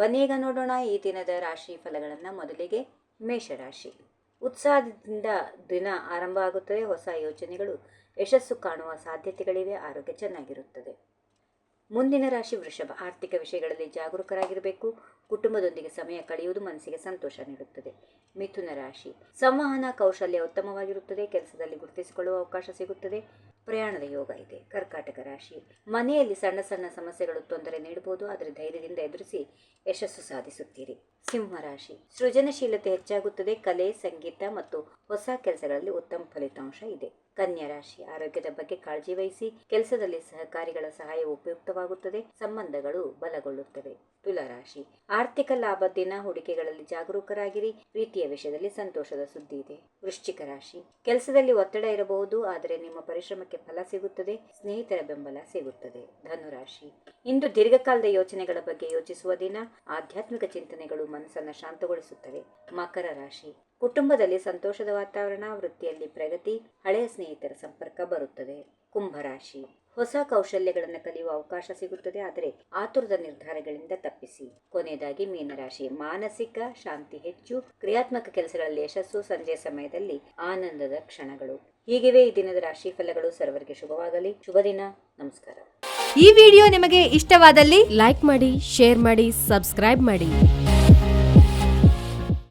ಬನ್ನೀಗ ನೋಡೋಣ ಈ ದಿನದ ರಾಶಿ ಫಲಗಳನ್ನು. ಮೊದಲಿಗೆ ಮೇಷರಾಶಿ. ಉತ್ಸಾಹದಿಂದ ದಿನ ಆರಂಭ ಆಗುತ್ತದೆ. ಹೊಸ ಯೋಚನೆಗಳು ಯಶಸ್ಸು ಕಾಣುವ ಸಾಧ್ಯತೆಗಳಿವೆ. ಆರೋಗ್ಯ ಚೆನ್ನಾಗಿರುತ್ತದೆ. ಮುಂದಿನ ರಾಶಿ ವೃಷಭ. ಆರ್ಥಿಕ ವಿಷಯಗಳಲ್ಲಿ ಜಾಗರೂಕರಾಗಿರಬೇಕು. ಕುಟುಂಬದೊಂದಿಗೆ ಸಮಯ ಕಳೆಯುವುದು ಮನಸ್ಸಿಗೆ ಸಂತೋಷ ನೀಡುತ್ತದೆ. ಮಿಥುನ ರಾಶಿ. ಸಂವಹನ ಕೌಶಲ್ಯ ಉತ್ತಮವಾಗಿರುತ್ತದೆ. ಕೆಲಸದಲ್ಲಿ ಗುರುತಿಸಿಕೊಳ್ಳುವ ಅವಕಾಶ ಸಿಗುತ್ತದೆ. ಪ್ರಯಾಣದ ಯೋಗ ಇದೆ. ಕರ್ಕಾಟಕ ರಾಶಿ. ಮನೆಯಲ್ಲಿ ಸಣ್ಣ ಸಣ್ಣ ಸಮಸ್ಯೆಗಳು ತೊಂದರೆ ನೀಡಬಹುದು, ಆದರೆ ಧೈರ್ಯದಿಂದ ಎದುರಿಸಿ ಯಶಸ್ಸು ಸಾಧಿಸುತ್ತೀರಿ. ಸಿಂಹ ರಾಶಿ. ಸೃಜನಶೀಲತೆ ಹೆಚ್ಚಾಗುತ್ತದೆ. ಕಲೆ, ಸಂಗೀತ ಮತ್ತು ಹೊಸ ಕೆಲಸಗಳಲ್ಲಿ ಉತ್ತಮ ಫಲಿತಾಂಶ ಇದೆ. ಕನ್ಯಾ ರಾಶಿ. ಆರೋಗ್ಯದ ಬಗ್ಗೆ ಕಾಳಜಿ ವಹಿಸಿ. ಕೆಲಸದಲ್ಲಿ ಸಹಕಾರಿಗಳ ಸಹಾಯ ಉಪಯುಕ್ತವಾಗುತ್ತದೆ. ಸಂಬಂಧಗಳು ಬಲಗೊಳ್ಳುತ್ತವೆ. ತುಲಾ ರಾಶಿ. ಆರ್ಥಿಕ ಲಾಭ ದಿನ. ಹೂಡಿಕೆಗಳಲ್ಲಿ ಜಾಗರೂಕರಾಗಿರಿ. ಪ್ರೀತಿಯ ವಿಷಯದಲ್ಲಿ ಸಂತೋಷದ ಸುದ್ದಿ ಇದೆ. ವೃಶ್ಚಿಕ ರಾಶಿ. ಕೆಲಸದಲ್ಲಿ ಒತ್ತಡ ಇರಬಹುದು, ಆದರೆ ನಿಮ್ಮ ಪರಿಶ್ರಮಕ್ಕೆ ಫಲ ಸಿಗುತ್ತದೆ. ಸ್ನೇಹಿತರ ಬೆಂಬಲ ಸಿಗುತ್ತದೆ. ಧನುರಾಶಿ. ಇಂದು ದೀರ್ಘಕಾಲದ ಯೋಚನೆಗಳ ಬಗ್ಗೆ ಯೋಚಿಸುವ ದಿನ. ಆಧ್ಯಾತ್ಮಿಕ ಚಿಂತನೆಗಳು ಮನಸ್ಸನ್ನು ಶಾಂತಗೊಳಿಸುತ್ತವೆ. ಮಕರ ರಾಶಿ. ಕುಟುಂಬದಲ್ಲಿ ಸಂತೋಷದ ವಾತಾವರಣ. ವೃತ್ತಿಯಲ್ಲಿ ಪ್ರಗತಿ. ಹಳೆಯ ಸ್ನೇಹಿತರ ಸಂಪರ್ಕ ಬರುತ್ತದೆ. ಕುಂಭರಾಶಿ. ಹೊಸ ಕೌಶಲ್ಯಗಳನ್ನು ಕಲಿಯುವ ಅವಕಾಶ ಸಿಗುತ್ತದೆ, ಆದರೆ ಆತುರದ ನಿರ್ಧಾರಗಳಿಂದ ತಪ್ಪಿಸಿ. ಕೊನೆಯದಾಗಿ ಮೀನರಾಶಿ. ಮಾನಸಿಕ ಶಾಂತಿ ಹೆಚ್ಚು. ಕ್ರಿಯಾತ್ಮಕ ಕೆಲಸಗಳಲ್ಲಿ ಯಶಸ್ಸು. ಸಂಜೆ ಸಮಯದಲ್ಲಿ ಆನಂದದ ಕ್ಷಣಗಳು. ಹೀಗಿವೆ ಈ ದಿನದ ರಾಶಿ ಫಲಗಳು. ಸರ್ವರಿಗೆ ಶುಭವಾಗಲಿ. ಶುಭ ದಿನ. ನಮಸ್ಕಾರ. ಈ ವಿಡಿಯೋ ನಿಮಗೆ ಇಷ್ಟವಾದಲ್ಲಿ ಲೈಕ್ ಮಾಡಿ, ಶೇರ್ ಮಾಡಿ, ಸಬ್ಸ್ಕ್ರೈಬ್ ಮಾಡಿ.